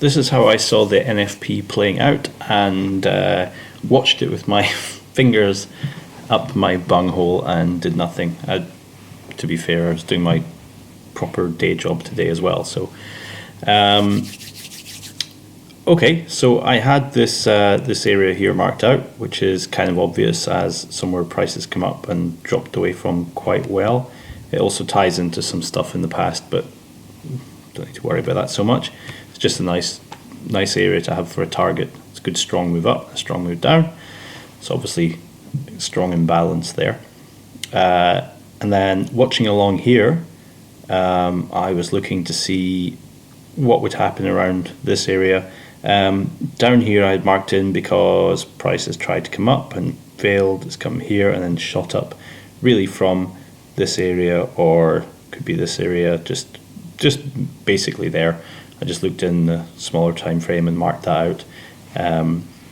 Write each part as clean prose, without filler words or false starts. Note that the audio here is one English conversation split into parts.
this is how I saw the NFP playing out, and watched it with my fingers up my bunghole and did nothing. To be fair, I was doing my proper day job today as well. So, okay, so I had this this area here marked out, which is kind of obvious as somewhere prices come up and dropped away from quite well. It also ties into some stuff in the past, but don't need to worry about that so much. It's just a nice area to have for a target. It's a good strong move up, a strong move down. It's obviously strong imbalance there. And then watching along here, I was looking to see what would happen around this area. Down here I had marked in because prices tried to come up and failed. It's come here and then shot up really from this area, or could be this area, just basically there. I just looked in the smaller time frame and marked that out.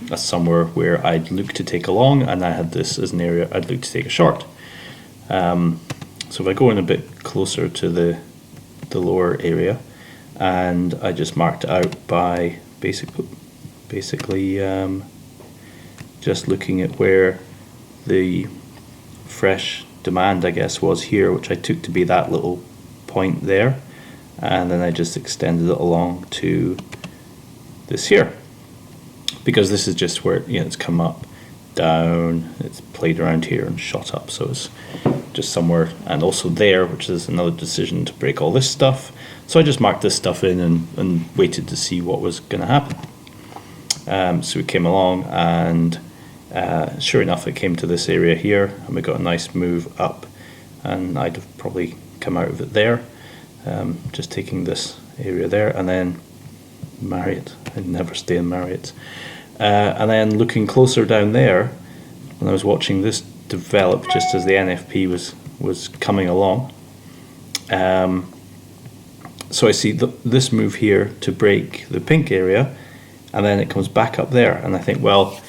That's somewhere where I'd look to take a long, and I had this as an area I'd look to take a short. So if I go in a bit closer to the lower area, and I just marked it out by basically just looking at where the fresh demand, I guess, was here, which I took to be that little point there, and then I just extended it along to this here, because this is just where it's come up, down, it's played around here and shot up, so it's just somewhere, and also there, which is another decision to break all this stuff. So I just marked this stuff in and waited to see what was going to happen. So we came along, and sure enough, it came to this area here, and we got a nice move up, and I'd have probably come out of it there, just taking this area there, and then Marriott. I'd never stay in Marriott. And then looking closer down there, when I was watching this develop just as the NFP was coming along, so I see this move here to break the pink area, and then it comes back up there, and I think, well,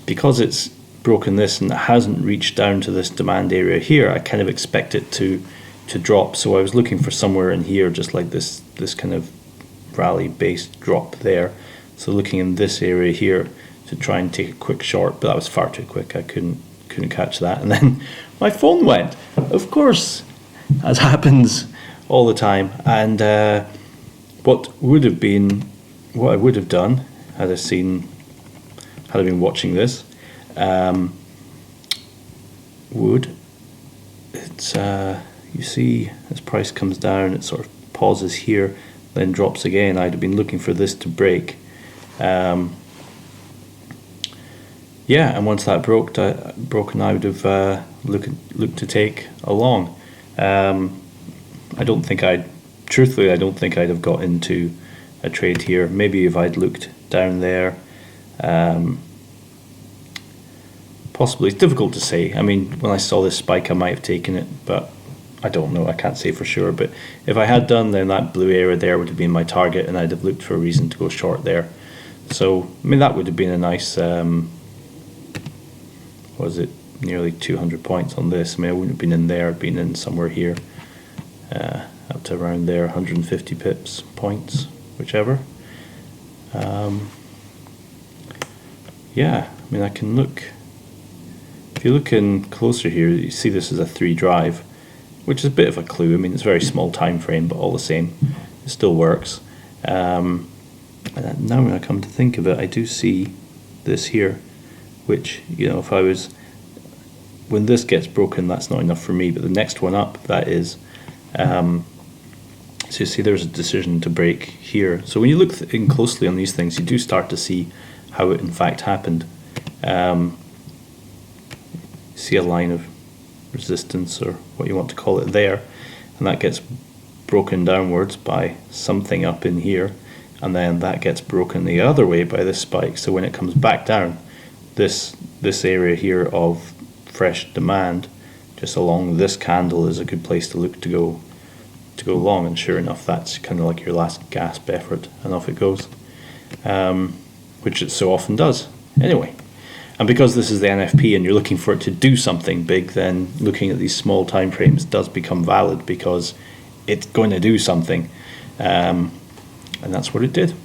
because it's broken this and it hasn't reached down to this demand area here, I kind of expect it to drop. So I was looking for somewhere in here, just like this kind of rally based drop there. So looking in this area here to try and take a quick short, but that was far too quick. I couldn't catch that, and then my phone went, of course, as happens all the time. And what I would have done had I been watching this, you see, as price comes down, it sort of pauses here, then drops again. I'd have been looking for this to break. Yeah, and once that broken, I would have looked to take a long. I don't think I'd have got into a trade here. Maybe if I'd looked down there, possibly. It's difficult to say. I mean, when I saw this spike, I might have taken it, but I don't know. I can't say for sure. But if I had done, then that blue area there would have been my target, and I'd have looked for a reason to go short there. So, I mean, that would have been a nice, was it nearly 200 points on this? I mean, I wouldn't have been in there. I'd been in somewhere here, up to around there, 150 pips, points, whichever. Yeah, I mean, I can look. If you look in closer here, you see this is a 3 drive, which is a bit of a clue. I mean, it's a very small time frame, but all the same, it still works. And now when I come to think of it, I do see this here, which, if I was, when this gets broken, that's not enough for me, but the next one up, that is. So you see there's a decision to break here. So when you look in closely on these things, you do start to see how it in fact happened. See a line of resistance, or what you want to call it, there, and that gets broken downwards by something up in here, and then that gets broken the other way by this spike. So when it comes back down, this area here of fresh demand just along this candle is a good place to look to go long, and sure enough, that's kind of like your last gasp effort, and off it goes, which it so often does anyway. And because this is the NFP and you're looking for it to do something big, then looking at these small time frames does become valid, because it's going to do something, and that's what it did.